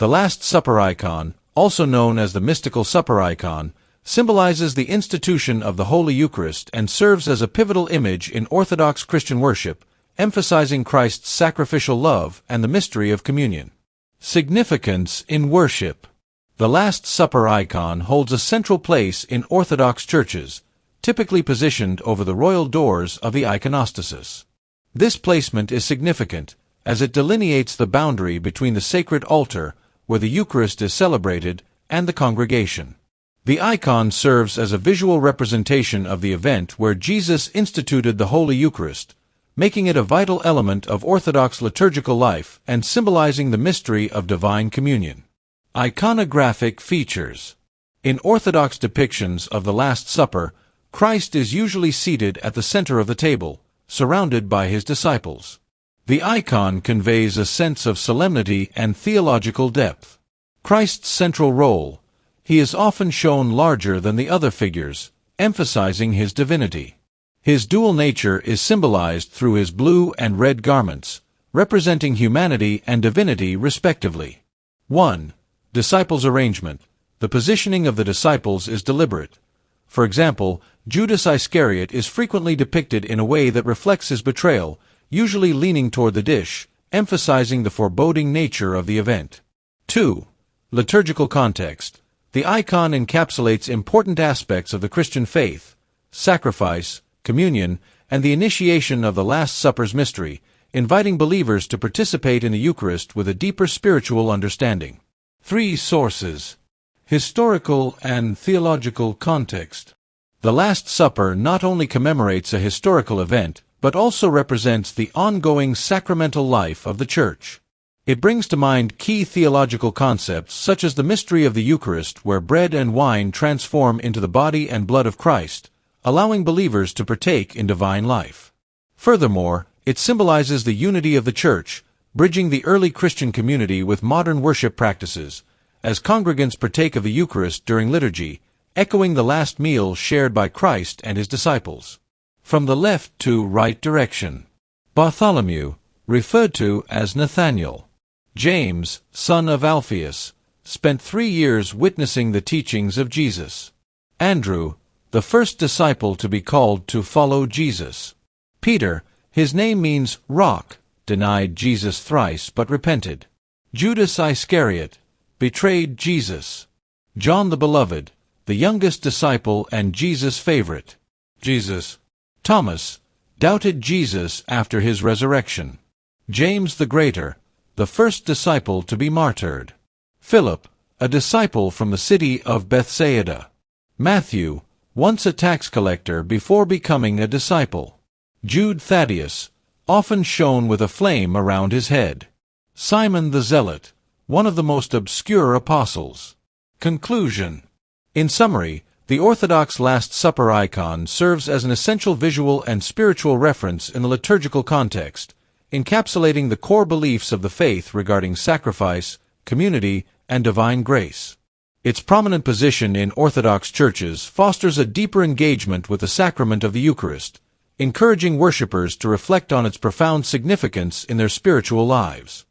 The Last Supper icon, also known as the Mystical Supper icon, symbolizes the institution of the Holy Eucharist and serves as a pivotal image in Orthodox Christian worship, emphasizing Christ's sacrificial love and the mystery of communion. Significance in worship. The Last Supper icon holds a central place in Orthodox churches, typically positioned over the royal doors of the iconostasis. This placement is significant, as it delineates the boundary between the sacred altar, where the Eucharist is celebrated, and the congregation. The icon serves as a visual representation of the event where Jesus instituted the Holy Eucharist, making it a vital element of Orthodox liturgical life and symbolizing the mystery of divine communion. Iconographic features. In Orthodox depictions of the Last Supper, Christ is usually seated at the center of the table, surrounded by his disciples. The icon conveys a sense of solemnity and theological depth. Christ's central role. He is often shown larger than the other figures, emphasizing his divinity. His dual nature is symbolized through his blue and red garments, representing humanity and divinity respectively. 1. Disciples' arrangement. The positioning of the disciples is deliberate. For example, Judas Iscariot is frequently depicted in a way that reflects his betrayal, usually leaning toward the dish, emphasizing the foreboding nature of the event. 2. Liturgical context. The icon encapsulates important aspects of the Christian faith, sacrifice, communion, and the initiation of the Last Supper's mystery, inviting believers to participate in the Eucharist with a deeper spiritual understanding. 3 sources. Historical and theological context. The Last Supper not only commemorates a historical event, but also represents the ongoing sacramental life of the Church. It brings to mind key theological concepts such as the mystery of the Eucharist, where bread and wine transform into the body and blood of Christ, allowing believers to partake in divine life. Furthermore, it symbolizes the unity of the Church, bridging the early Christian community with modern worship practices, as congregants partake of the Eucharist during liturgy, echoing the last meal shared by Christ and his disciples. From the left to right direction. Bartholomew, referred to as Nathanael. James, son of Alphaeus, spent 3 years witnessing the teachings of Jesus. Andrew, the first disciple to be called to follow Jesus. Peter, his name means rock, denied Jesus thrice but repented. Judas Iscariot, betrayed Jesus. John the Beloved, the youngest disciple and Jesus' favorite. Jesus. Thomas, doubted Jesus after his resurrection. James the Greater, the first disciple to be martyred. Philip, a disciple from the city of Bethsaida. Matthew, once a tax collector before becoming a disciple. Jude Thaddeus, often shown with a flame around his head. Simon the Zealot, one of the most obscure apostles. Conclusion. In summary, the Orthodox Last Supper icon serves as an essential visual and spiritual reference in the liturgical context, encapsulating the core beliefs of the faith regarding sacrifice, community, and divine grace. Its prominent position in Orthodox churches fosters a deeper engagement with the sacrament of the Eucharist, encouraging worshippers to reflect on its profound significance in their spiritual lives.